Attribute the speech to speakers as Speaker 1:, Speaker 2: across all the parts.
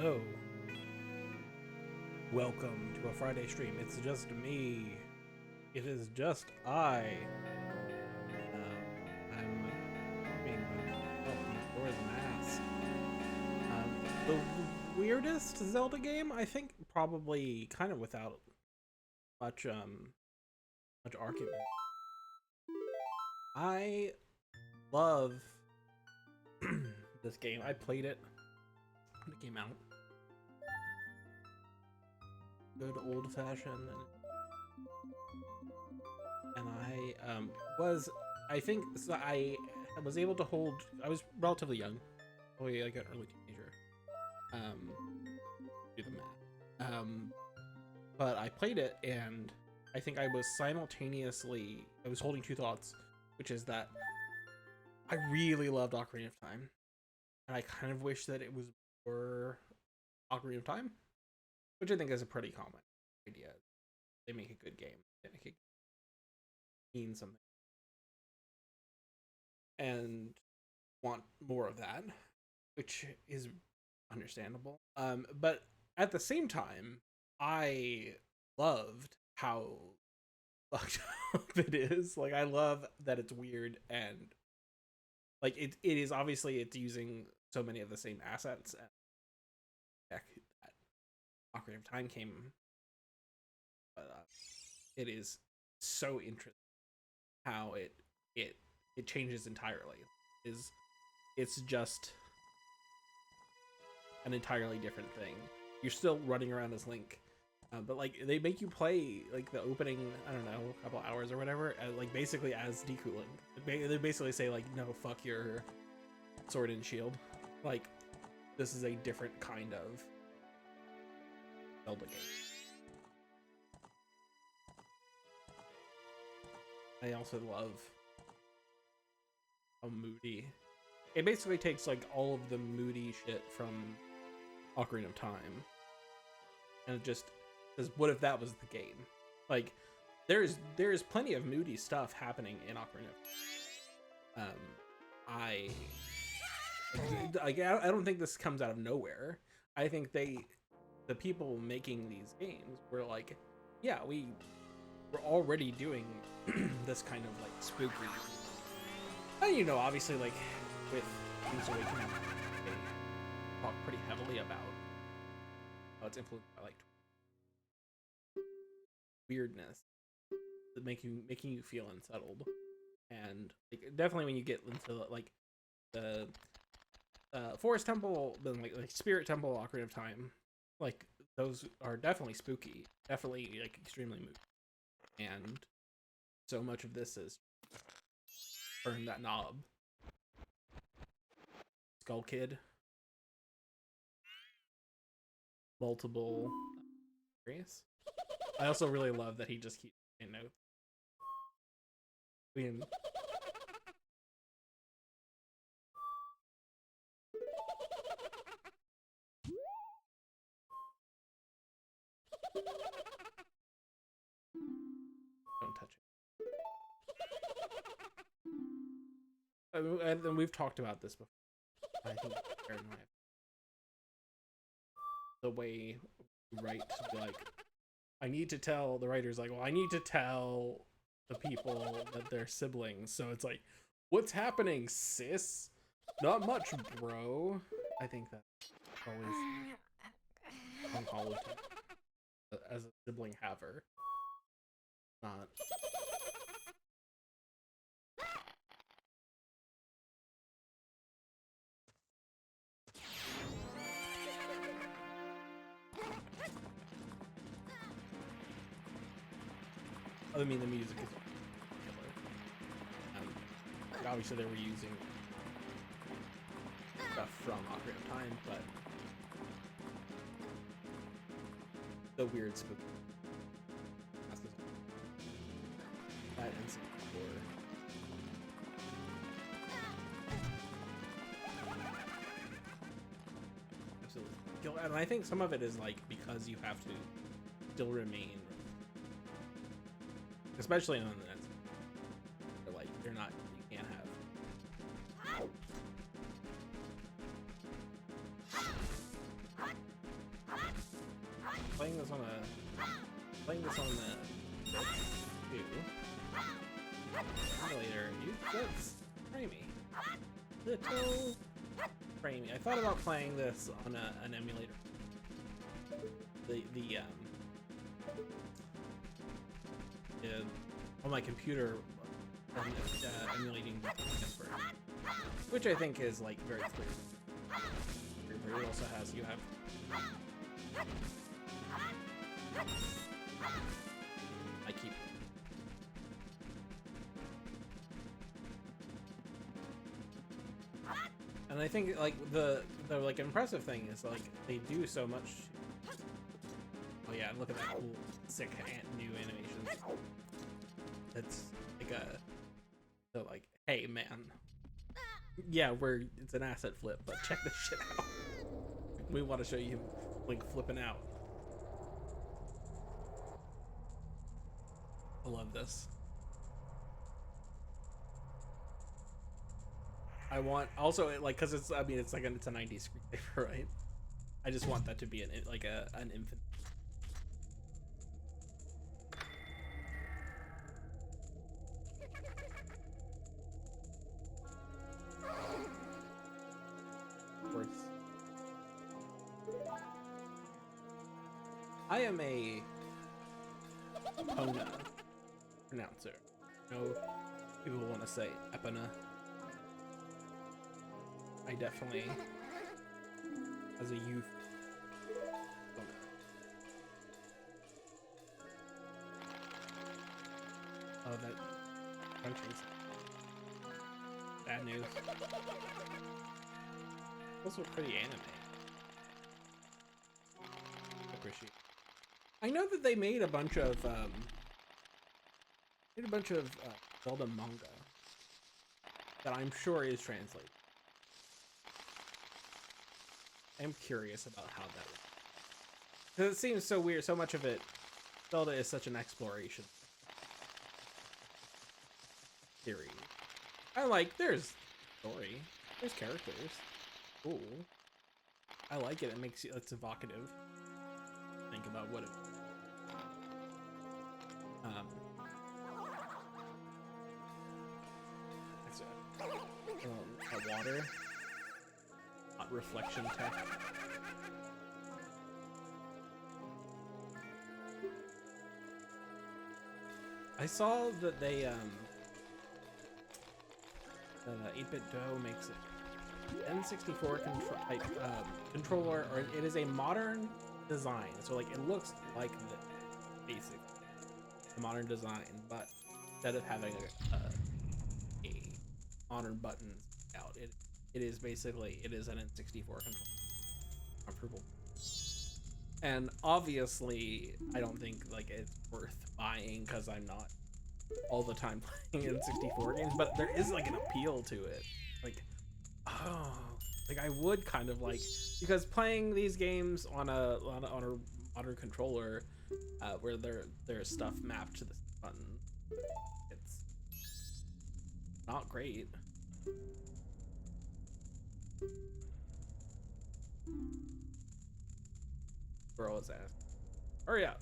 Speaker 1: Hello. Welcome to a Friday stream. It's just me. It is just I. I'm being Majora's Mask. The weirdest Zelda game, I think, probably kind of without much much argument. I love this game. I played it when it came out. Good old-fashioned, and I think so I was able to hold. I was relatively young, probably like an early teenager. Do the math. But I played it, and I think I was holding two thoughts, which is that I really loved Ocarina of Time, and I kind of wish that it was more Ocarina of Time, which I think is a pretty common idea. They make a good game. They make it mean something. And want more of that, which is understandable. But at the same time, I loved how fucked up it is. Like, I love that it's weird, and like it is obviously it's using so many of the same assets and tech that Ocarina of Time came, but it is so interesting how it changes entirely. It's just an entirely different thing. You're still running around as Link, but like they make you play like the opening, I don't know, a couple hours or whatever, like basically as Deku Link. They basically say like, no, fuck your sword and shield. Like, this is a different kind of Zelda game. I also love how moody. It basically takes like all of the moody shit from Ocarina of Time, and it just says, what if that was the game? Like, there's plenty of moody stuff happening in Ocarina of Time. I don't think this comes out of nowhere. I think the people making these games were like, yeah, we're already doing this kind of like spooky. And you know, obviously, like with Link's Awakening, they talk pretty heavily about how it's influenced by like weirdness, that making you feel unsettled, and like definitely when you get into like the Forest Temple, then like Spirit Temple, Ocarina of Time, like those are definitely spooky, definitely like extremely moody, and so much of this is turn that knob. Skull Kid, multiple areas. I also really love that he just keeps saying no. I mean, don't touch it. And we've talked about this before. I think the way you write, like, I need to tell the writers, like, well, I need to tell the people that they're siblings. So it's like, what's happening, sis? Not much, bro. I think that's always unfollowed as a sibling haver. Not. I mean, the music is killer. Obviously, they were using stuff from Ocarina of Time, but the weird spooky. That and some horror. Absolutely. And I think some of it is like because you have to still remain, especially on the net. They're like, they're not, you can't have playing this on the too. Emulator, that's framey. Little framey. I thought about playing this on an emulator. On my computer, emulating Casper, which I think is like very clear. It also has I keep. And I think like the like impressive thing is like they do so much. Oh yeah, look at that cool, sick new animations. It's like so like, hey man, yeah, it's an asset flip, but check this shit out. We want to show you Link flipping out. I love this. I want also like because it's I mean it's like it's a 90s screensaver, right? I just want that to be an infant. Of course. I am a Epona pronouncer. No, people want to say Epona. I definitely, as a youth, oh that country's bad news. Those are pretty anime. Appreciate. I know that they made a bunch of Zelda manga that I'm sure is translated. I'm curious about how that works. Because it seems so weird. So much of it, Zelda is such an exploration theory. I like, there's story, there's characters. Cool. I like it. It makes you, it's evocative. Think about what it. A water. Hot reflection tech. I saw that they the 8-bit Dough makes it N64 controller, or it is a modern design. So like it looks like the basic modern design, but instead of having a modern buttons out, it is basically an N64 controller. Approval. And obviously, I don't think like it's worth buying because I'm not all the time playing N64 games, but there is like an appeal to it. Like, oh, like I would kind of like, because playing these games on a modern controller, where there's stuff mapped to the button, it's not great. Girl is ass. Hurry up.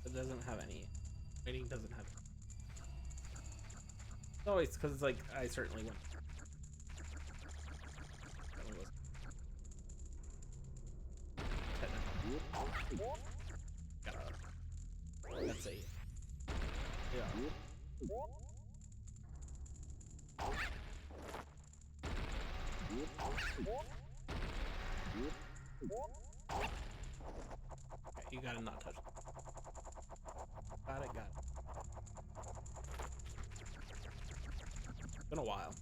Speaker 1: It doesn't have any. Waiting doesn't have. It's always because it's like I certainly went. Let's see. Yeah. Okay, you gotta not touch it. Got it. It's been a while.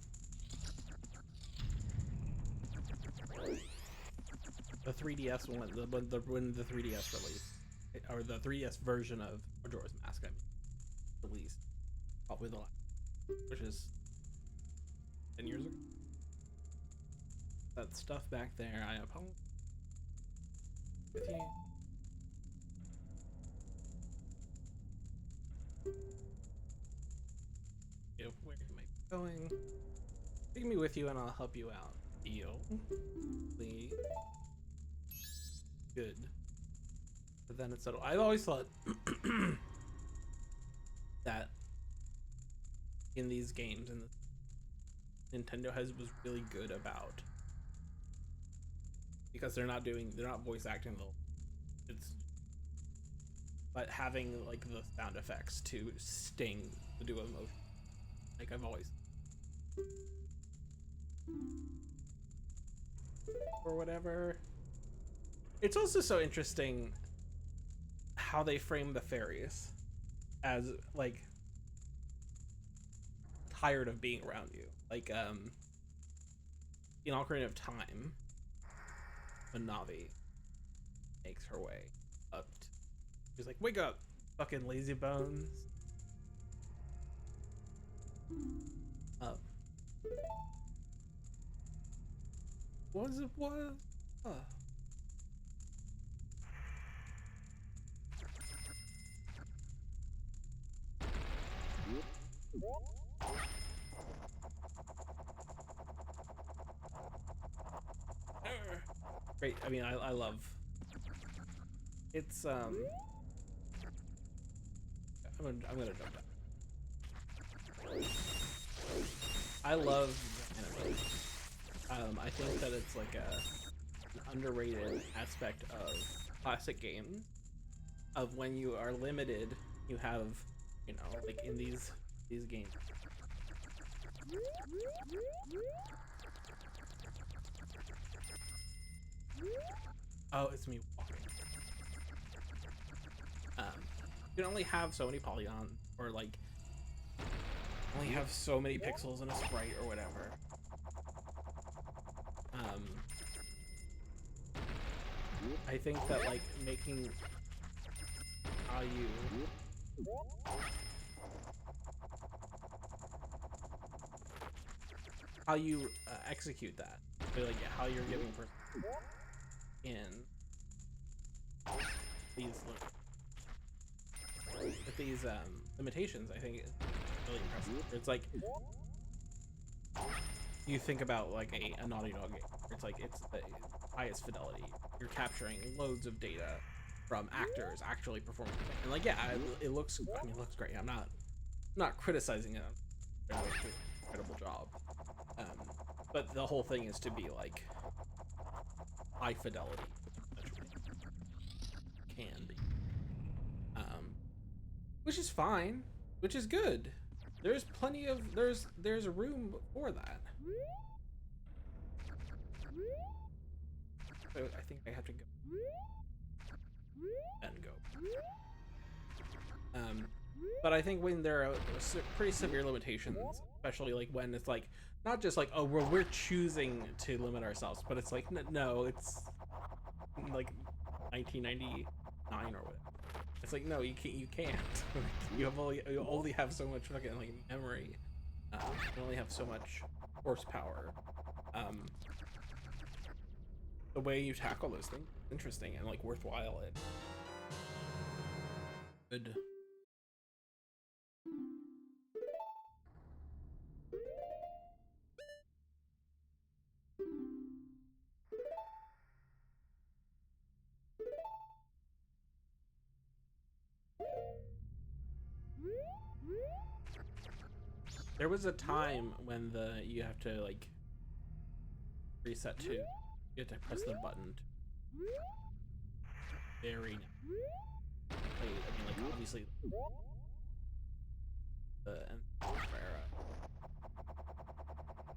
Speaker 1: The 3DS when the 3DS released, or the 3DS version of Majora's Mask, I mean, released, probably the last, which is 10 that stuff back there. I apologize with you. Where am I going? Take me with you and I'll help you out. Deal. Please. Good. But then it's settled. I've always thought that in these games, and Nintendo was really good about, because they're not voice acting but having like the sound effects to sting the duo emotion. Like I've always, or whatever. It's also so interesting how they frame the fairies as like tired of being around you. Like in Ocarina of Time, when Navi makes her way up, she's like, "Wake up, fucking lazy bones." What was it? What? Great. I mean, I love. It's I'm gonna jump down. I love the anime. I think that it's like an underrated aspect of classic games. Of when you are limited, you have, you know, like in these games. Oh, it's me walking. You can only have so many polygons, or like only have so many pixels in a sprite or whatever. I think that like making how you execute that, so like how you're giving in these limitations, I think it's really impressive. It's like you think about like a Naughty Dog game. It's like it's the highest fidelity. You're capturing loads of data from actors actually performing, and like it looks. I mean, it looks great. I'm not criticizing it. They're doing an incredible job. But the whole thing is to be like high fidelity, can be, which is fine, which is good. There's plenty of there's room for that. So I think I have to go and go. But I think when there are pretty severe limitations, especially like when it's like not just like, oh, we're choosing to limit ourselves, but it's like no, it's like 1999 or whatever. It's like no, you can't. you only have so much fucking like memory. You only have so much horsepower. The way you tackle those things is interesting and like worthwhile. Good. There was a time when you have to like reset to, you have to press the button. Very. I mean, like obviously the era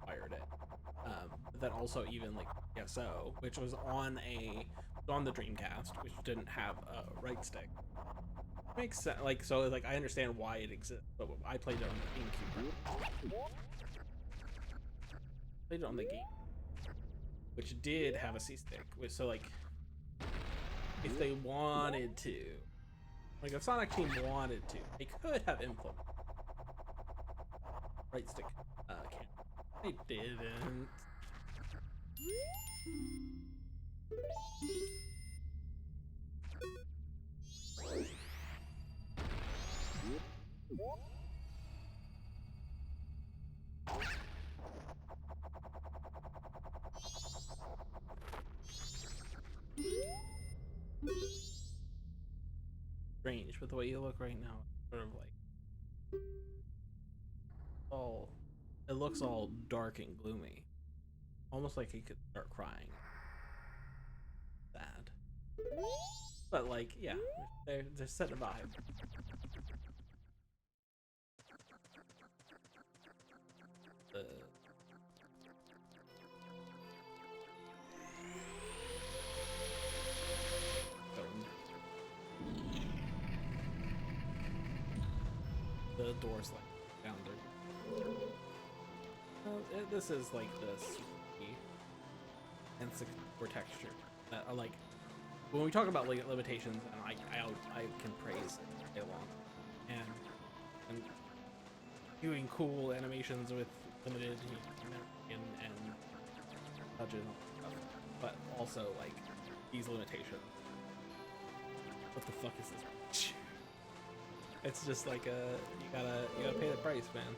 Speaker 1: fired it. But then also even like PSO, which was on the Dreamcast, which didn't have a right stick. Makes sense. Like so, like I understand why it exists, but I played it on the GameCube. Played it on the game, which did have a C stick. So like, if they wanted to, like if Sonic Team wanted to, they could have implemented right stick. They didn't. Strange, but the way you look right now, sort of like all it looks all dark and gloomy, almost like he could start crying. Sad, but like, yeah, they're setting a vibe. The doors like down there. This is like this and for texture that I like. When we talk about like limitations, and I can praise it a lot, and doing cool animations with limited and budget and all that stuff, but also like these limitations. What the fuck is this? It's just like you gotta pay the price, man.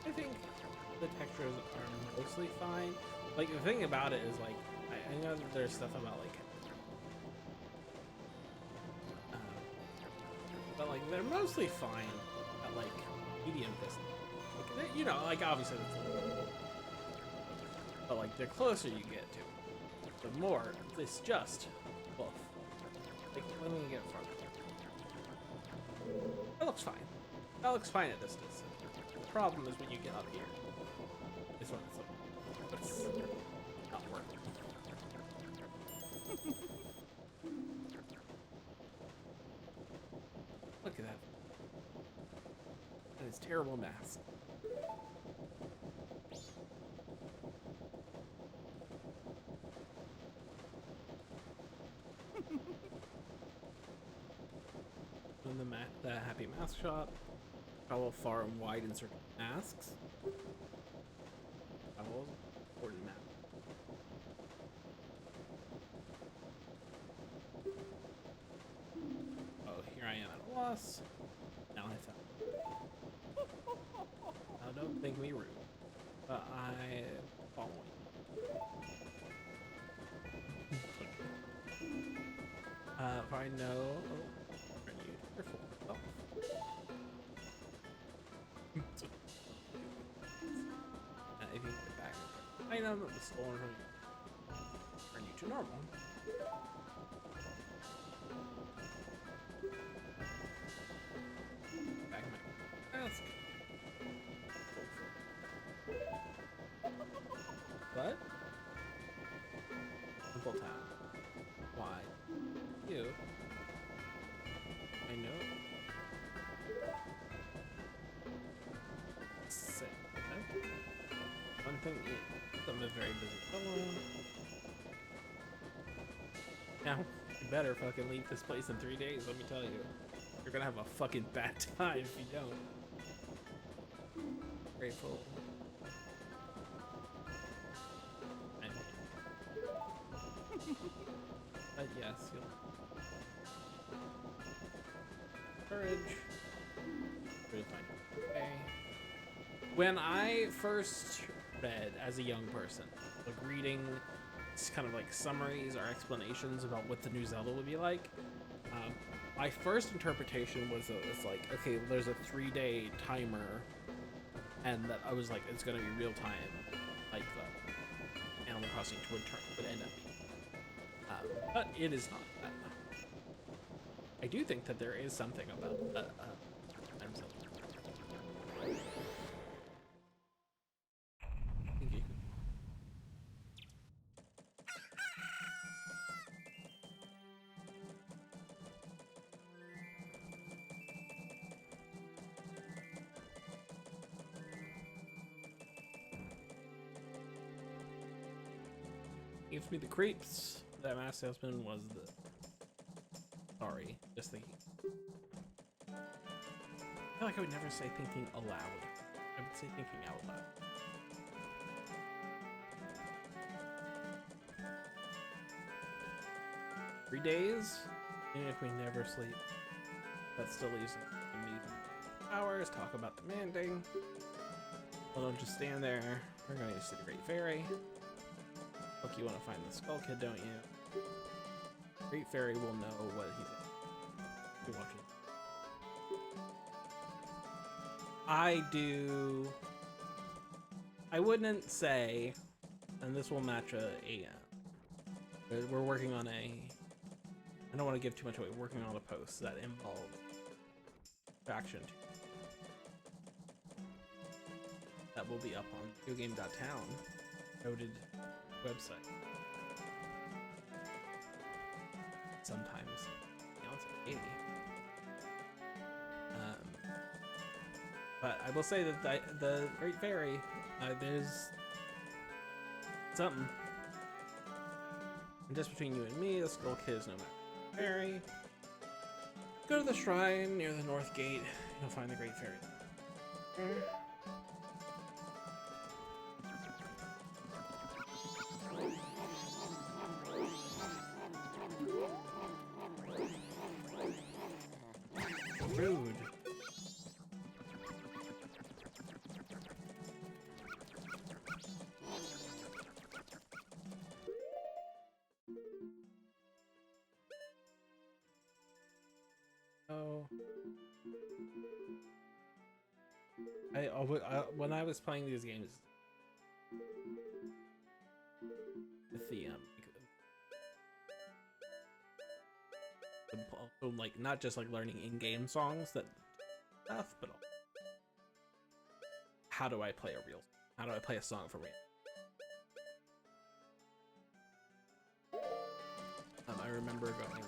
Speaker 1: I think the textures are mostly fine. Like the thing about it is like I know that there's stuff about like but like they're mostly fine at like medium distance. Like, you know, like obviously it's a little, but like the closer you get to it, the more it's just woof. Like let me get farther. That looks fine. That looks fine at this distance. The problem is when you get up here. This one is like it's not working. Look at that. And his terrible mask. In the Happy Mask Shop, travel far and wide in search of masks. Travel important map. Oh, here I am at a loss. Now I found. Now don't think me rude, but I following. If I know. If you get back item that was stolen from you, turn you to normal. Back my mask. What? Simple tap. Why? You. I know. Sick. Okay. One thing is, I'm a very busy fellow. Now, you better fucking leave this place in 3 days, let me tell you. You're gonna have a fucking bad time if you don't. Grateful. But yes, you'll... Courage. Really fine. Okay. When I first read as a young person, like reading kind of like summaries or explanations about what the new Zelda would be like, my first interpretation was it's like, okay, there's a 3-day timer, and that I was like, it's gonna be real time, like Animal Crossing would end up being. But it is not that. I do think that there is something about time Zelda. Gives me the creeps. That mask salesman was the... Sorry, just thinking. I feel like I would never say thinking aloud. I would say thinking out loud. Three days, even if we never sleep. That still leaves amazing hours. Talk about demanding. Well, don't just stand there. We're going to see the Great Fairy. Look, you want to find the Skull Kid, don't you? Great Fairy will know what he's watching. I wouldn't say, and this will match we're working on I don't want to give too much away. We're working on a post that involves faction that will be up on videogame.town, noted website. Sometimes Beyonce, but I will say that the Great Fairy, there's something. And just between you and me, the Skull Kid is no matter. Fairy. Go to the shrine near the North Gate. You'll find the Great Fairy. Rude. Oh. When I was playing these games, with the like not just like learning in-game songs that stuff, but how do I play how do I play a song for real? I remember going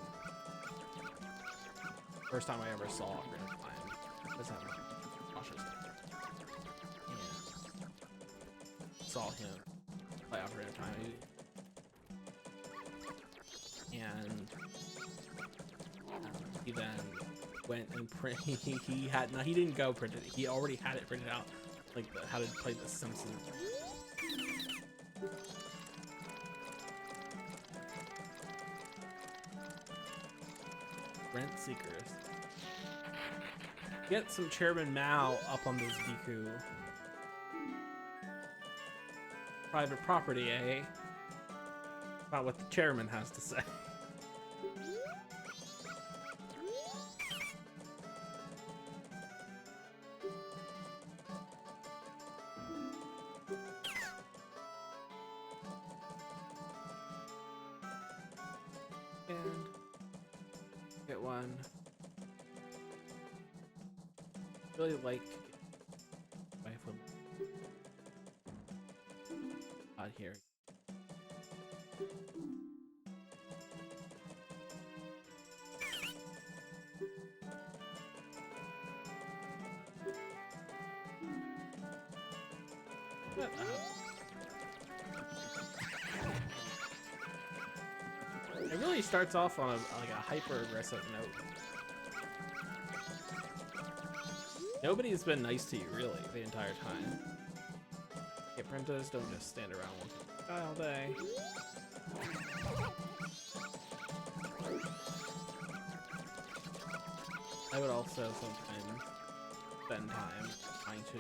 Speaker 1: first time I ever saw Ocarina of Time was at Josh's and saw him play Ocarina of Time, and he then went and he didn't go print it. He already had it printed out, like how to play The Simpsons. Rent Seekers. Get some Chairman Mao up on this Deku. Private property, eh? About what the chairman has to say. And get one. Really like out here. What? It really starts off on like a hyper aggressive note. Nobody's been nice to you really the entire time. Okay, printers don't just stand around all day. I would also sometimes spend time trying to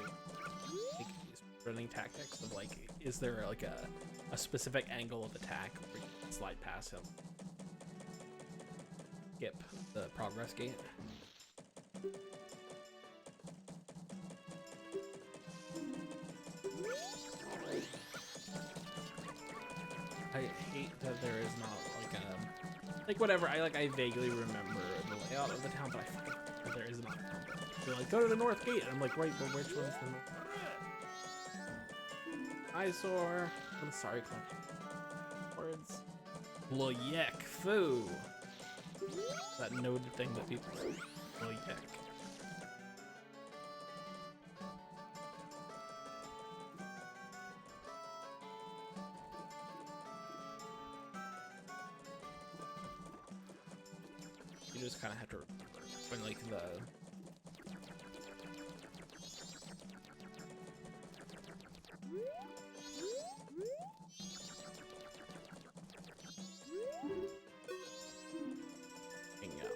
Speaker 1: take these running tactics of like, is there like a specific angle of attack where you can slide past him? Skip the progress gate. I hate that there is not like whatever. I vaguely remember the layout of the town, but I forget that there is not a town. They're like, go to the North Gate, and I'm like, wait, but which one's the North? Eyesore. I'm sorry, Clunky. Words. Loyek Foo. That noted thing that people say. Loyek. just kind of have to remember when like the hang out.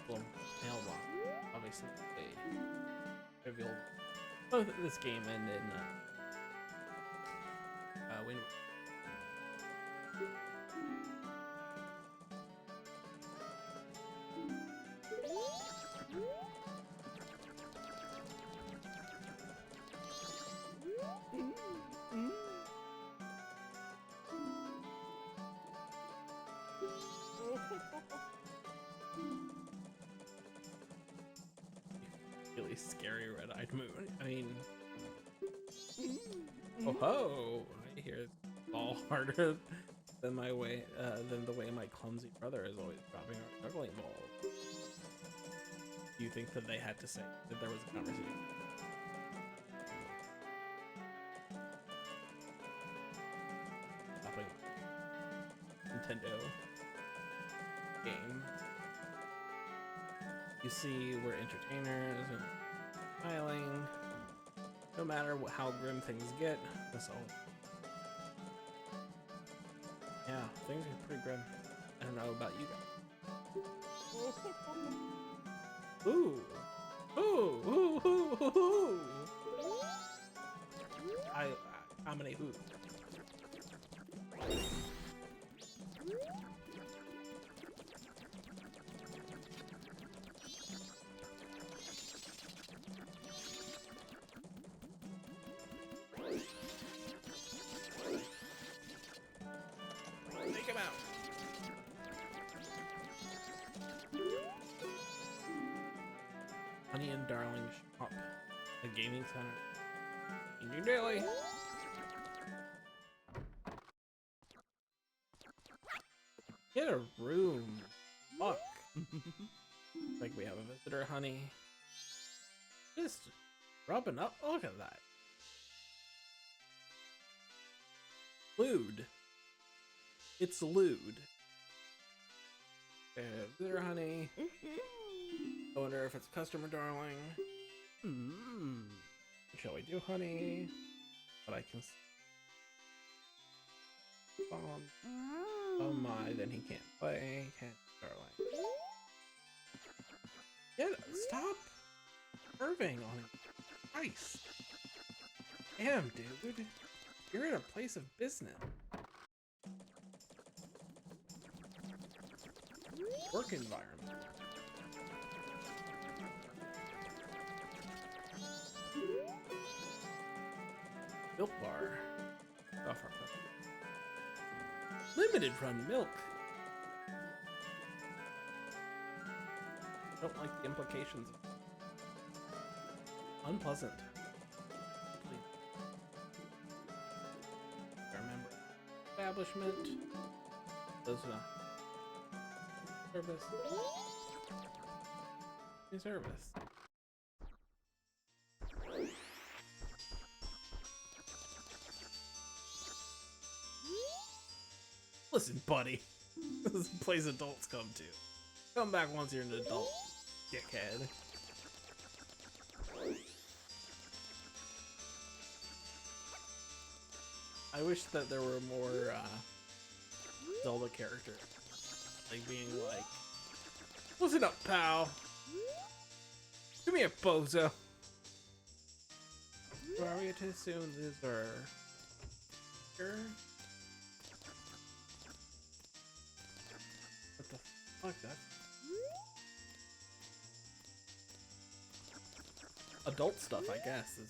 Speaker 1: Well, mailbox. Obviously, they revealed both this game and in when. Really scary red-eyed moon. I mean, oh ho! I hear it's all harder than my way, than the way my clumsy brother is always dropping our juggling ball. Do you think that they had to say that there was a conversation? Stopping Nintendo game. You see, we're entertainers and smiling. No matter how grim things get, that's all. Yeah, things are pretty grim. I don't know about you guys. Ooh, ooh, ooh, ooh, ooh, ooh. How many ooh? Take him out. Honey and Darling Shop, the gaming center in New Delhi. Get a room. Fuck. Like we have a visitor, honey. Just rubbing up. Look at that. Lewd. It's lewd. Visitor, honey. I wonder if it's a customer, darling. Shall we do, honey? But I can. Oh my, then he can't play. Can't, darling. Stop curving on him. Christ. Damn, dude. You're in a place of business. Work environment. Milk bar. Limited run milk. Don't like the implications. Unpleasant. I remember establishment. Those service. New service. Listen, buddy. This is a place adults come to. Come back once you're an adult, dickhead. I wish that there were more Zelda characters. Like being like, listen up, pal. Give me a bozo. Or are we to assume these are here? What the fuck? That adult stuff, I guess, is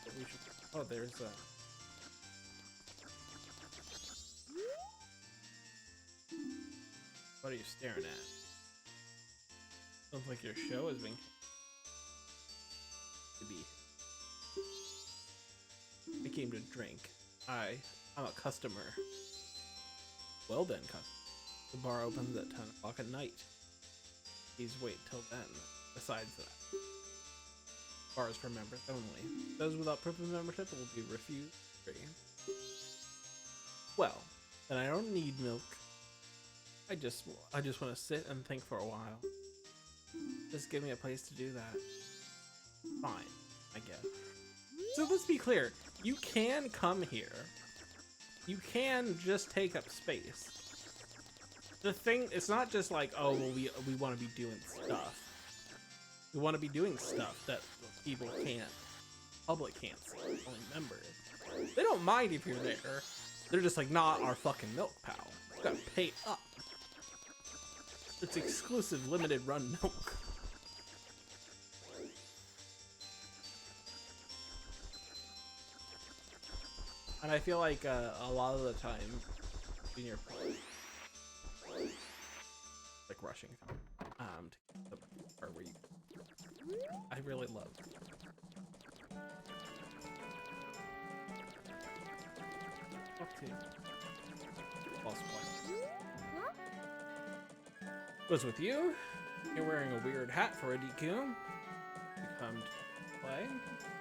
Speaker 1: what we should. Oh, there's a. What are you staring at? Sounds like your show is being to be. I came to drink. I'm a customer. Well then, customer. The bar opens at 10 o'clock at night. Please wait till then. Besides that, bar is for members only. Those without proof of membership will be refused. Well, then I don't need milk. I just want to sit and think for a while. Just give me a place to do that. Fine, I guess. So let's be clear. You can come here. You can just take up space. The thing, it's not just like, oh, well, we want to be doing stuff. We want to be doing stuff that people can't, public can't see, only members. They don't mind if you're there. They're just like, not our fucking milk, pal. You gotta pay up. It's exclusive limited run milk. And I feel like a lot of the time, when you're like rushing to get the part where you, I really love. Okay. What's with you? You're wearing a weird hat for a DQ. You come to play?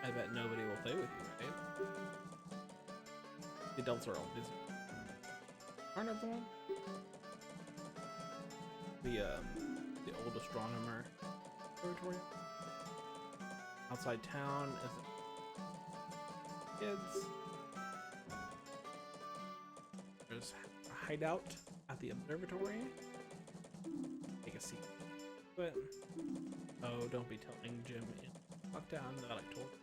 Speaker 1: I bet nobody will play with you, right? The adults are all busy. Carnival? The old astronomer territory. Outside town is kids. There's a hideout at the observatory. Take a seat. But oh, don't be telling Jim in lockdown that I told him.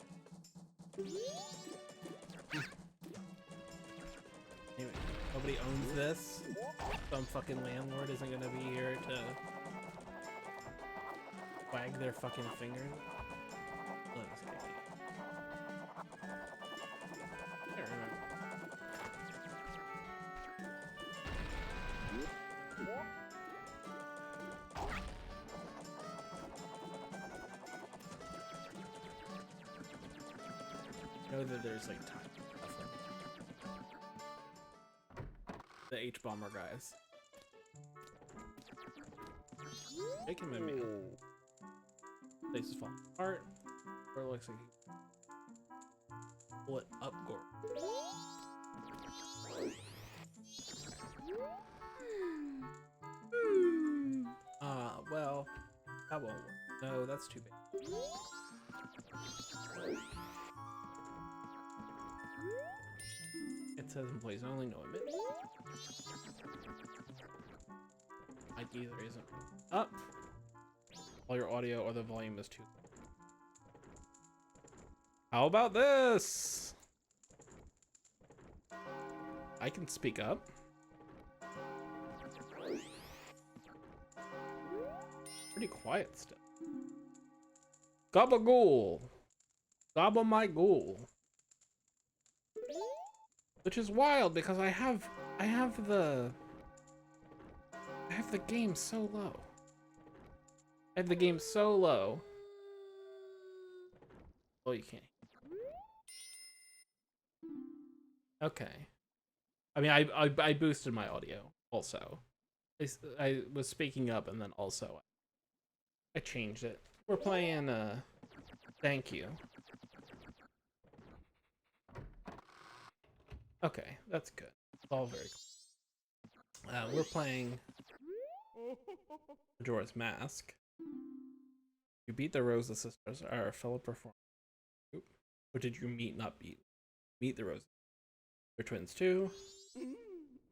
Speaker 1: Anyway, nobody owns this. Some fucking landlord isn't gonna be here to wag their fucking fingers. Let us get it. I don't remember. I know that there's like time. The H-bomber guys. Make him a meal. Place is falling apart. Or it looks like he split up Gore. Well, that won't work. No, that's too big. It says employees only, no admit. Might either isn't up. All your audio or the volume is too low. How about this? I can speak up. Pretty quiet still. Gabagool. Gobble my ghoul. Which is wild because I have the game so low. I have the game so low. Oh, you can't. Okay. I mean, I boosted my audio also. I was speaking up and then also I changed it. We're playing Thank You. Okay, that's good. It's all very cool. We're playing Majora's Mask. You beat the Rosa sisters, our fellow performer group. Or did you not beat? Meet the Rosa. They're twins too.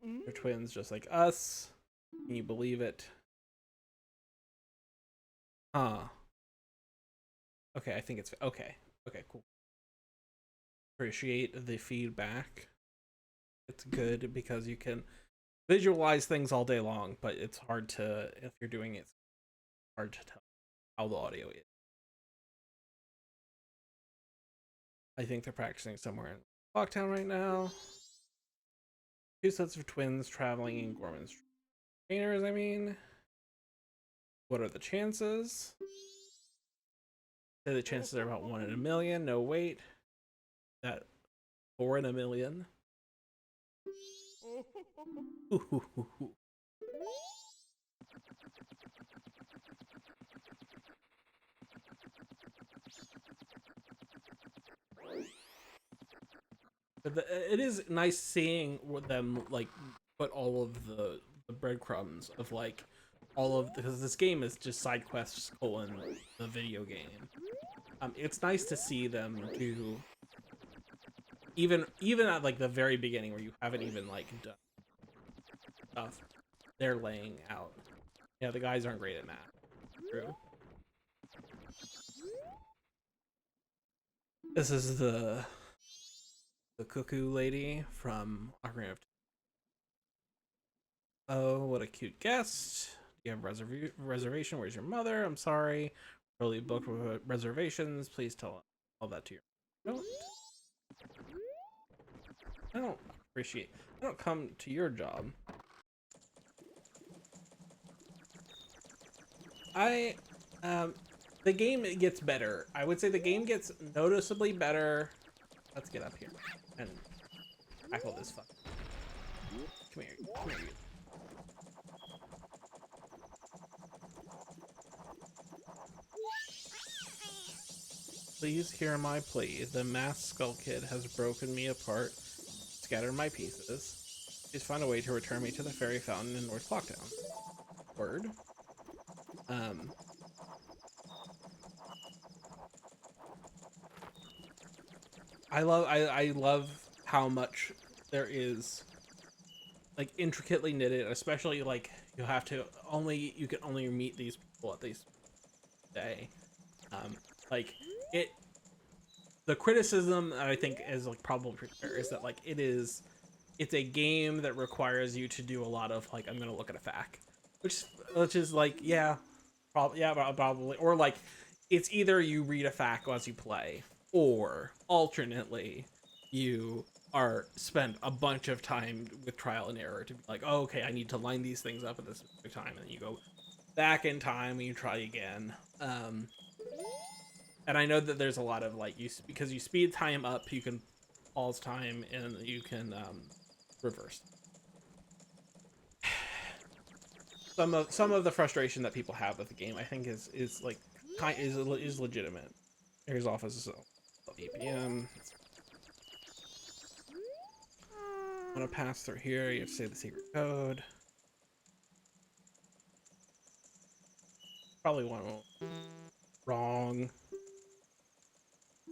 Speaker 1: They're twins just like us. Can you believe it? Huh. Okay, I think it's okay. Okay, cool. Appreciate the feedback. It's good because you can visualize things all day long, but it's hard to, if you're doing it, it's hard to tell how the audio is. I think they're practicing somewhere in Locktown right now. Two sets of twins traveling in Gorman's trainers, I mean. What are the chances? Say the chances are about 1 in a million. No, wait. That 4 in a million. it is nice seeing them like put all of the breadcrumbs of like all of because this game is just side quests colon the video game. It's nice to see them do even at like the very beginning where you haven't even like done stuff. They're laying out. Yeah, the guys aren't great at math. True. This is the cuckoo lady from Ocarina of Time. Oh, what a cute guest. Do you have reservation? Where's your mother? I'm sorry. Early booked reservations. Please tell all that to your. Don't. I don't appreciate. I don't come to your job. I the game gets better. I would say the game gets noticeably better. Let's get up here and tackle this fuck. Come here. Come here. Please hear my plea. The masked skull kid has broken me apart, scattered my pieces. Please find a way to return me to the fairy fountain in North Clocktown. Word. I love how much there is like intricately knitted, especially like you can only meet these people at these day. Like it the criticism that I think is like probably fair is that like it's a game that requires you to do a lot of like I'm gonna look at a fact, which is like probably or like it's either you read a fact as you play or alternately you are spend a bunch of time with trial and error to be like, oh, okay, I need to line these things up at this specific time, and then you go back in time and you try again. And I know that there's a lot of like because you speed time up, you can pause time and you can reverse. Some of the frustration that people have with the game, I think, is like is legitimate. Here's office APM. I'm gonna pass through here. You have to say the secret code. Probably one wrong.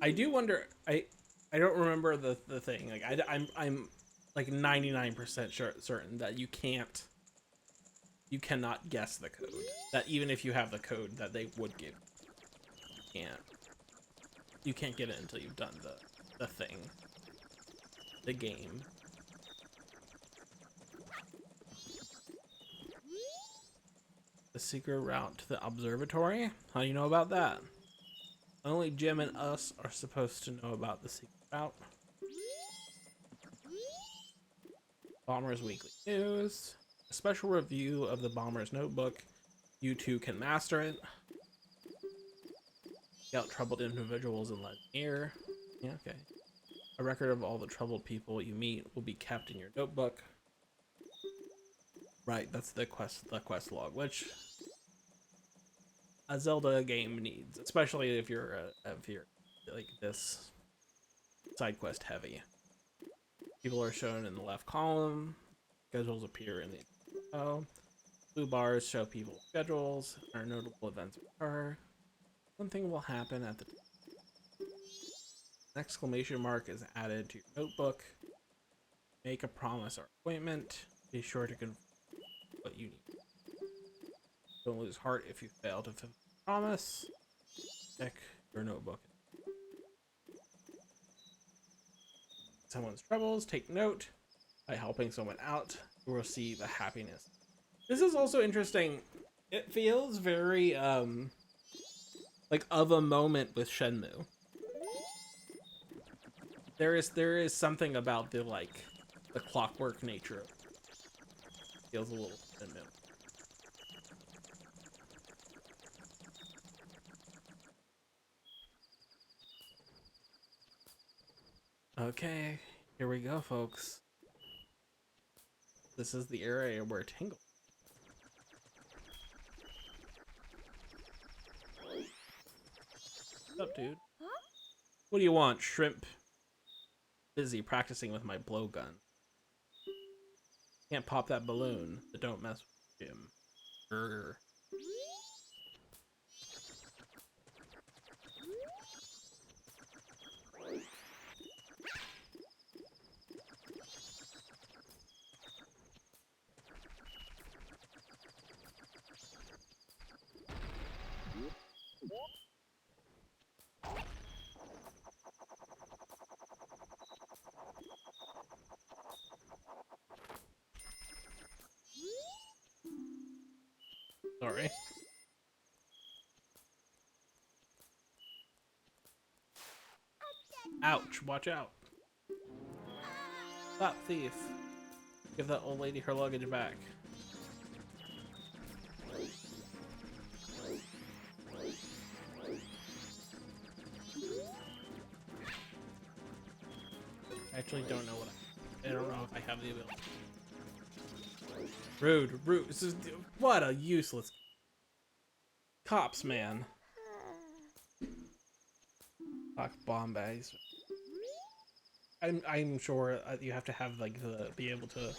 Speaker 1: I do wonder. I don't remember the thing. Like I'm like 99% certain that you cannot guess the code. That even if you have the code that they would give, you can't get it until you've done the thing, the game. The secret route to the observatory. How do you know about that? Only Jim and us are supposed to know about the secret route. Bomber's Weekly News. A special review of the Bomber's Notebook. You too can master it. Scout troubled individuals and let near. Yeah, okay. A record of all the troubled people you meet will be kept in your notebook. Right, that's the quest log, which a Zelda game needs, especially if you're like this side quest heavy. People are shown in the left column. Schedules appear in the blue bars show people's schedules. Our notable events occur. Something will happen at the an exclamation mark is added to your notebook. Make a promise or appointment. Be sure to confirm what you need. Don't lose heart if you fail to fulfill the promise. Check your notebook. Someone's troubles, take note. By helping someone out, you will receive a happiness. This is also interesting. It feels very like of a moment with Shenmue. There is something about the clockwork nature. Feels a little Shenmue. Okay, here we go, folks. This is the area where Tingle. What's up, dude? What do you want, shrimp? busy practicing with my blowgun. Can't pop that balloon, but don't mess with Jim. Grr. Sorry. Ouch, watch out. Stop, thief. Give that old lady her luggage back. I actually don't know what I don't know if I have the ability. Rude, rude. This is, what a useless cops, man. Fuck Bombays. I'm sure you have to have like be able to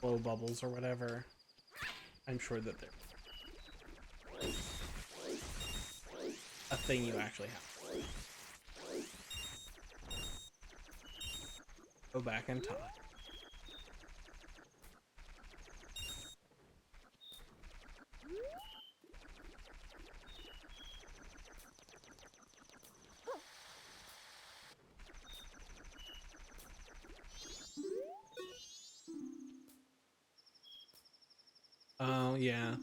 Speaker 1: blow bubbles or whatever. I'm sure that they're a thing you actually have. Go back in time. Oh, yeah.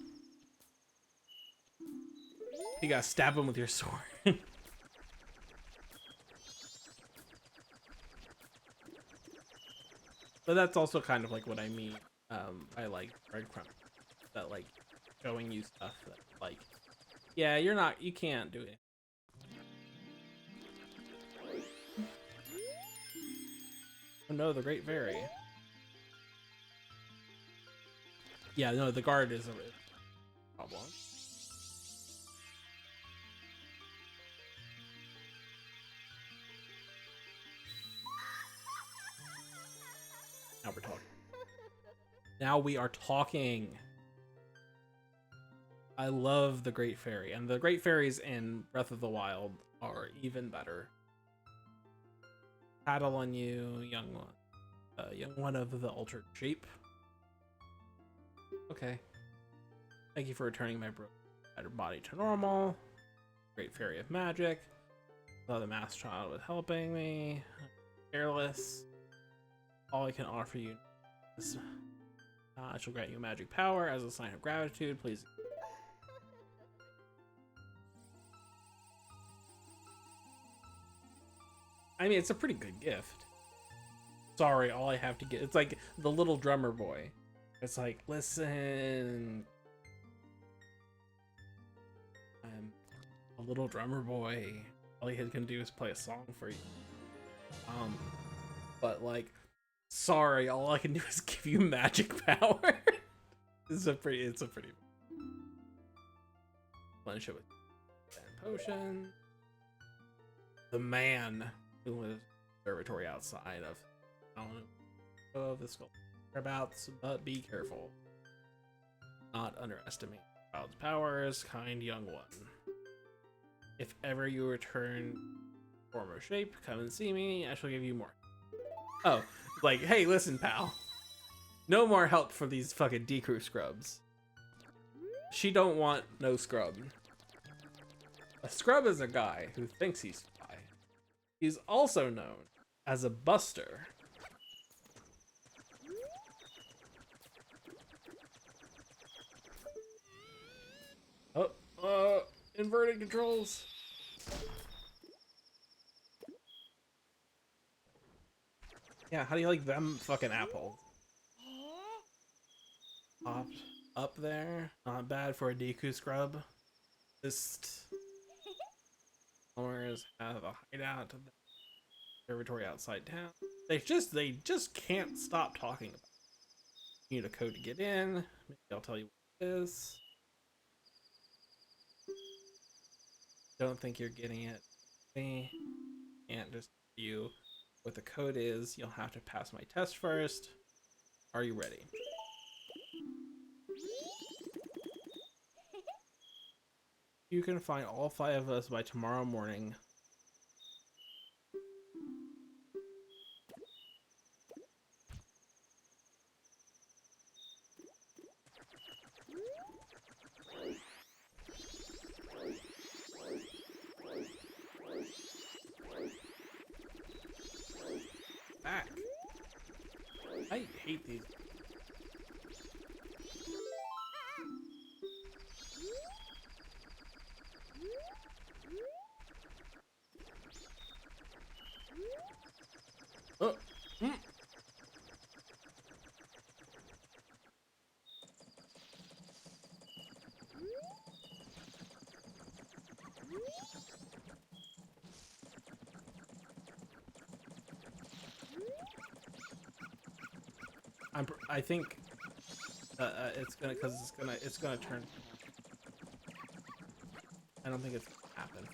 Speaker 1: You gotta stab him with your sword. But that's also kind of like what I mean by like breadcrumb. That like showing you stuff that like, yeah, you can't do it. Oh no, the Great Fairy. Yeah, no, the guard is a problem. Now we're talking. Now we are talking. I love the Great Fairy, and the Great Fairies in Breath of the Wild are even better. Paddle on you, young one of the altered shape. Okay. Thank you for returning my broken body to normal. Great Fairy of Magic. The Masked Child was helping me. Careless. All I can offer you is I shall grant you magic power as a sign of gratitude. Please. I mean, it's a pretty good gift. Sorry, all I have to get. It's like the little drummer boy. It's like, listen. I'm a little drummer boy. All he can do is play a song for you. But like, sorry, all I can do is give you magic power. It's a pretty Replenish it with potion. The man who was observatory outside of the skull whereabouts, but be careful. Not underestimate the child's powers, kind young one. If ever you return former shape, come and see me. I shall give you more. Oh, like, hey, listen, pal. No more help for these fucking Deku scrubs. She don't want no scrub. A scrub is a guy who thinks he's spy. He's also known as a buster. Oh, inverted controls. Yeah, how do you like them fucking apples? Up there. Not bad for a Deku scrub. Just owners have a hideout of the observatory outside town. They just can't stop talking about it. You need a code to get in. Maybe I'll tell you what it is. Don't think you're getting it. Me. Can't just you. what the code is. You'll have to pass my test first. Are you ready? You can find all 5 of us by tomorrow morning. Back. I hate these. Oh. Mm. I think it's gonna turn. I don't think it's gonna happen.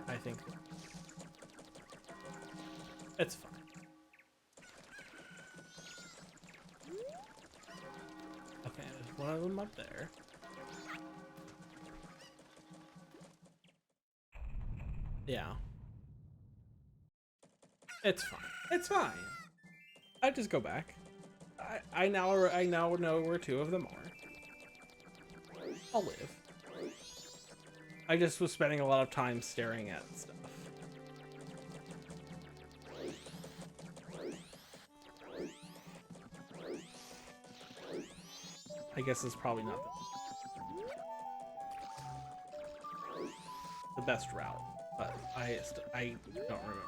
Speaker 1: I think it's fine. Okay, there's one of them up there. Yeah. It's fine. It's fine. I just go back. I now know where 2 of them are. I'll live. I just was spending a lot of time staring at stuff. I guess it's probably not the best route, but I don't remember.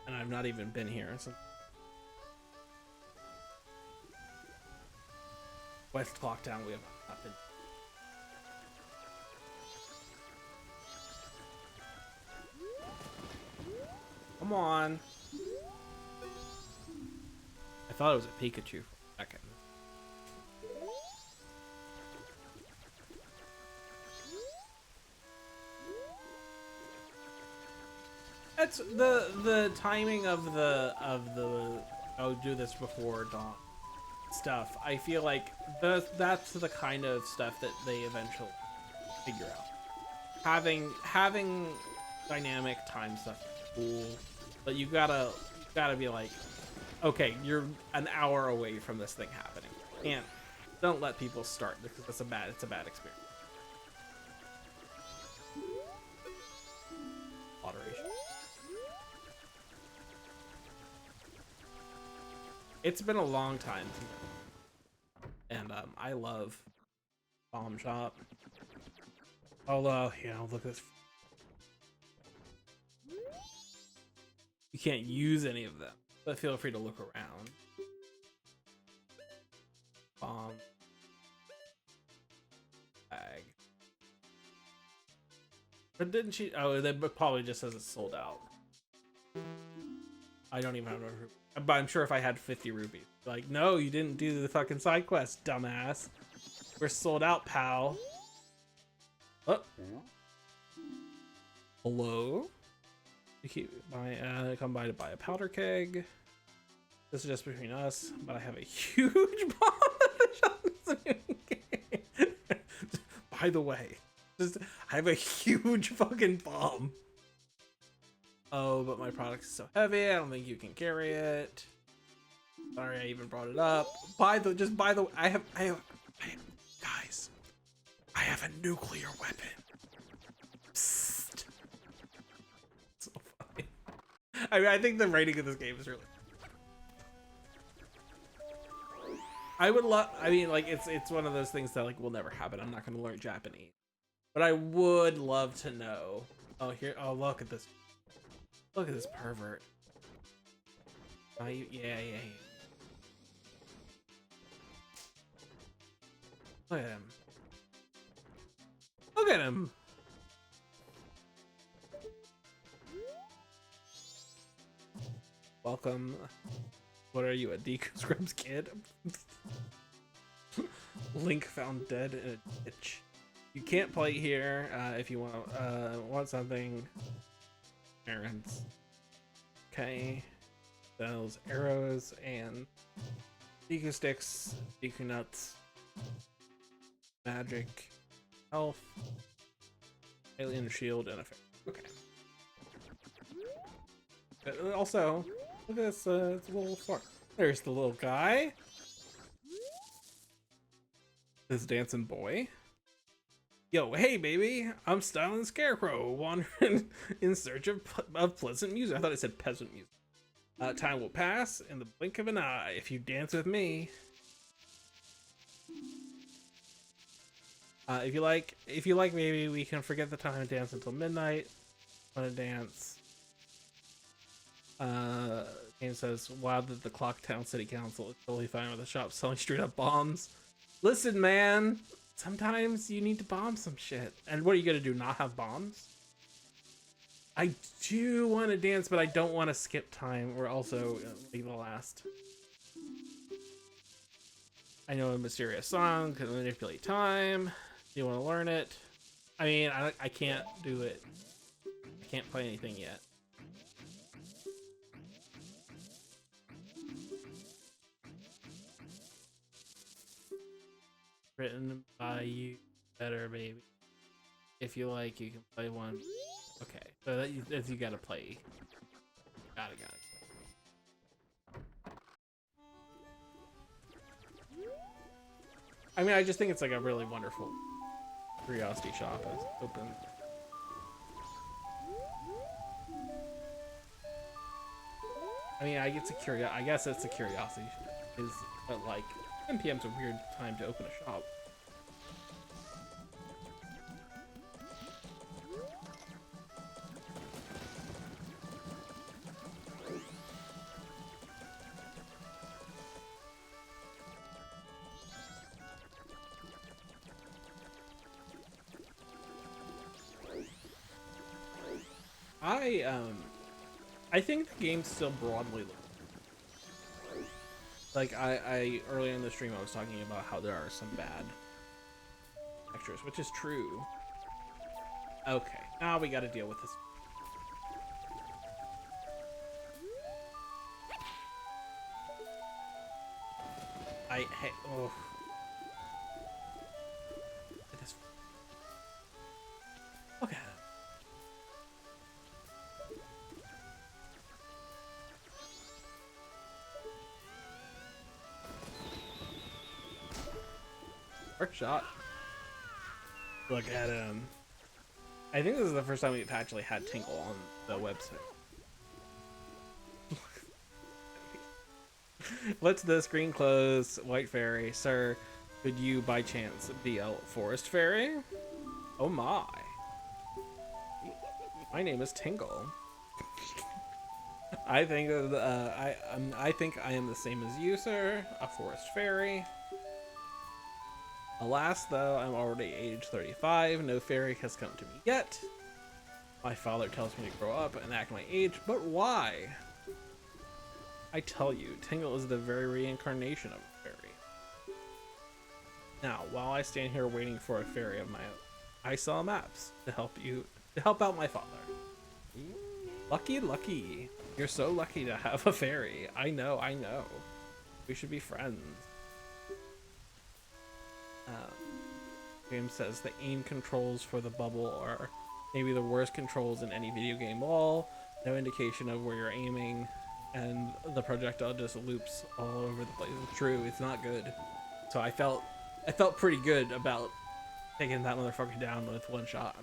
Speaker 1: And I've not even been here since West Clocktown. We have not been. Come on. I thought it was a Pikachu for a second. That's the timing of the I'll do this before dawn stuff. I feel like that's the kind of stuff that they eventually figure out. Having dynamic time stuff is cool, but you gotta be like, okay, you're an hour away from this thing happening. Don't let people start because it's a bad experience. Moderation. It's been a long time, and I love Bomb Shop. Although, look at this. You can't use any of them, but feel free to look around. Bomb bag. But didn't she? Oh, that probably just says it's sold out. I don't even have enough rupees. But I'm sure if I had 50 rupees. Like, no, you didn't do the fucking side quest, dumbass. We're sold out, pal. Oh. Hello? You keep come by to buy a powder keg. This is just between us, but I have a huge bomb. By the way, I have a huge fucking bomb. Oh, but my product is so heavy, I don't think you can carry it. Sorry, I even brought it up. By the way, I have, guys, I have a nuclear weapon. Psst. So funny. I mean, I think the rating of this game is really. I would love. I mean, like, it's one of those things that like will never happen. I'm not going to learn Japanese, but I would love to know. Oh, here. Oh, look at this. Look at this pervert. Yeah. Look at him. Look at him. Welcome. What are you, a Deku Scrubs kid? Link found dead in a ditch. You can't play here if you want something. Parents. Okay. Those arrows and Deku sticks, Deku nuts, magic, health, alien shield, and a fairy. Okay. But also, look at this, it's a little far. There's the little guy. This dancing boy. Yo, hey baby, I'm styling Scarecrow, wandering in search of pleasant music. I thought it said peasant music. Time will pass in the blink of an eye if you dance with me. If you like, maybe we can forget the time and dance until midnight. Want to dance? Game says, wow, that the Clocktown City Council is totally fine with the shop selling straight up bombs. Listen, man, sometimes you need to bomb some shit. And what are you gonna do? Not have bombs? I do want to dance, but I don't want to skip time or also leave the last. I know a mysterious song can manipulate time. Do you want to learn it? I mean, I can't do it. I can't play anything yet. Written by you, better baby. If you like, you can play one. Okay, so that you gotta play. Got it. I mean, I just think it's like a really wonderful curiosity shop is open. I mean, I guess it's a curiosity is, but like 10 p.m.'s a weird time to open a shop. I think the game's still broadly like I earlier in the stream I was talking about how there are some bad extras, which is true. Okay, now we got to deal with this. Hey, oh. Okay. Art shot. Look at him. I think this is the first time we've actually had Tingle on the website. Let's the screen close. White fairy, sir. Could you by chance be a forest fairy? Oh my. My name is Tingle. I think I think I am the same as you, sir. A forest fairy. Alas, though, I'm already age 35. No fairy has come to me yet. My father tells me to grow up and act my age, but why? I tell you, Tingle is the very reincarnation of a fairy. Now, while I stand here waiting for a fairy of my own, I sell maps to help out my father. Lucky. You're so lucky to have a fairy. I know. We should be friends. Game says the aim controls for the bubble are maybe the worst controls in any video game all. No indication of where you're aiming, and the projectile just loops all over the place. It's true, it's not good. So I felt pretty good about taking that motherfucker down with one shot.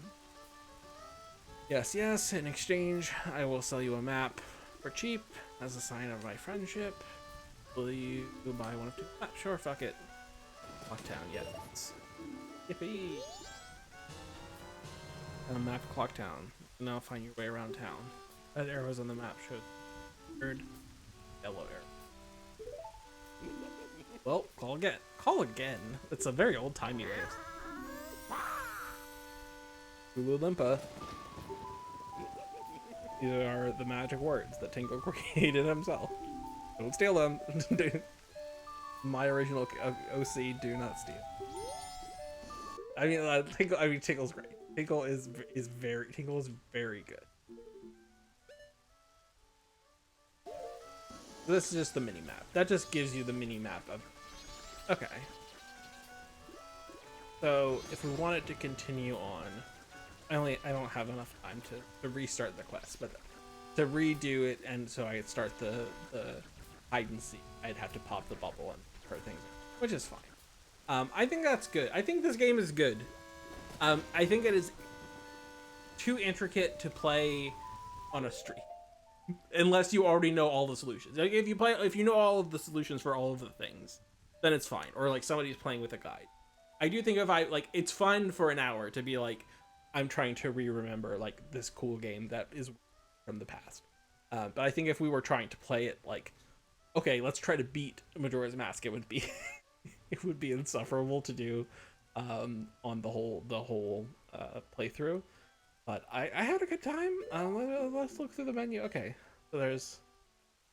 Speaker 1: Yes, in exchange, I will sell you a map for cheap as a sign of my friendship. Will you buy one of two? Sure, fuck it. Clocktown, yes. Yippee! And a map of Clocktown. Now find your way around town. That arrows on the map show third yellow arrow. Well, call again. Call again. It's a very old-timey way. Ulu Limpa. These are the magic words that Tingle created himself. Don't steal them. My original OC, do not steal. I mean, Tinkle's great. Tinkle is very good. This is just the mini map. That just gives you the mini map of. Okay. So if we wanted to continue on, I don't have enough time to restart the quest, but to redo it and so I could start the hide and seek, I'd have to pop the bubble and throw things in, which is fine. I think that's good. I think this game is good. I think it is too intricate to play on a stream, unless you already know all the solutions. Like if you know all of the solutions for all of the things, then it's fine. Or like somebody's playing with a guide. I do think if I like, it's fun for an hour to be like, I'm trying to remember like this cool game that is from the past. But I think if we were trying to play it like, okay, let's try to beat Majora's Mask, it would be it would be insufferable to do on the whole playthrough. But I had a good time. Let's look through the menu. Okay, so there's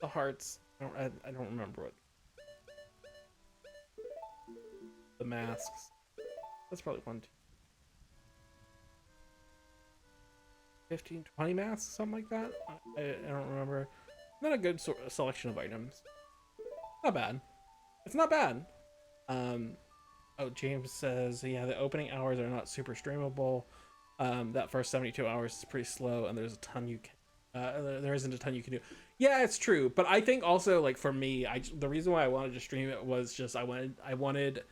Speaker 1: the hearts. I don't remember what the masks. That's probably 1, 2, 15, 20 masks, something like that. I don't remember. Not a good selection of items. Not bad. It's not bad. Oh, James says, yeah, the opening hours are not super streamable. That first 72 hours is pretty slow, and there's a ton you can. There isn't a ton you can do. Yeah, it's true, but I think also like for me, the reason why I wanted to stream it was just I wanted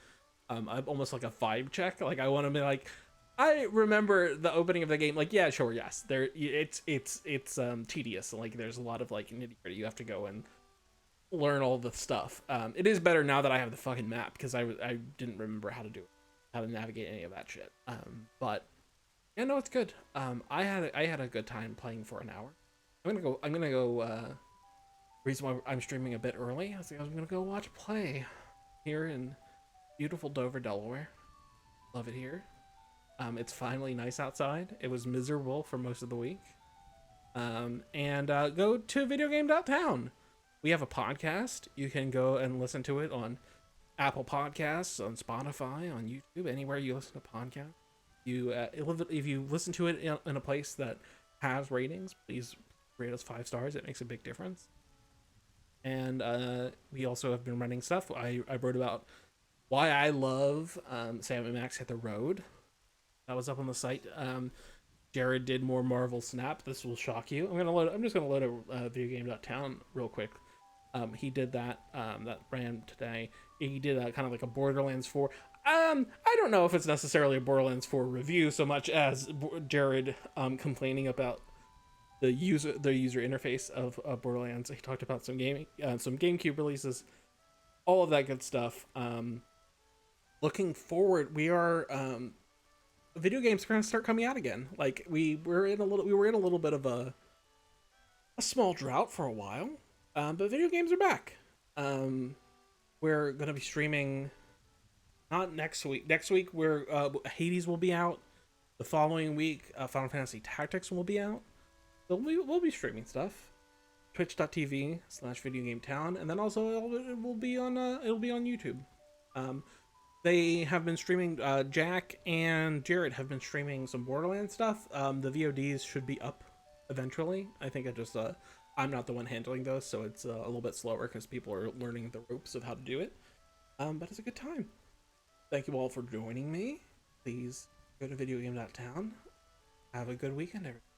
Speaker 1: almost like a vibe check. Like I want to be like, I remember the opening of the game. Like, yeah, sure, yes, it's tedious. Like there's a lot of like nitty gritty. You have to go and learn all the stuff. It is better now that I have the fucking map because I didn't remember how to navigate any of that shit. But yeah, no, it's good. I had a good time playing for an hour. I'm gonna go. Reason why I'm streaming a bit early. I'm gonna go watch a play here in beautiful Dover, Delaware. Love it here. It's finally nice outside. It was miserable for most of the week. And go to Video Game Town. We have a podcast. You can go and listen to it on Apple Podcasts, on Spotify, on YouTube, anywhere you listen to podcasts. If you listen to it in a place that has ratings, please rate us 5 stars. It makes a big difference. And we also have been running stuff. I wrote about why I love Sam and Max Hit the Road. That was up on the site. Jared did more Marvel Snap. This will shock you. I'm just gonna load a videogame.town real quick. He did that ran today. He did kind of like a Borderlands 4. I don't know if it's necessarily a Borderlands 4 review so much as Jared complaining about the user interface of Borderlands. He talked about some gaming, some GameCube releases, all of that good stuff. Looking forward, we are video games are going to start coming out again. Like we were in a little bit of a small drought for a while, but video games are back. We're going to be streaming not next week. Next week we're Hades will be out. The following week Final Fantasy Tactics will be out. So we'll be streaming stuff. Twitch.tv/videogametown, and then also it will be on YouTube. They have been streaming. Jack and Jared have been streaming some Borderlands stuff. The VODs should be up eventually. I think I'm not the one handling those, so it's a little bit slower because people are learning the ropes of how to do it. But it's a good time. Thank you all for joining me. Please go to videogame.town. Have a good weekend, everyone.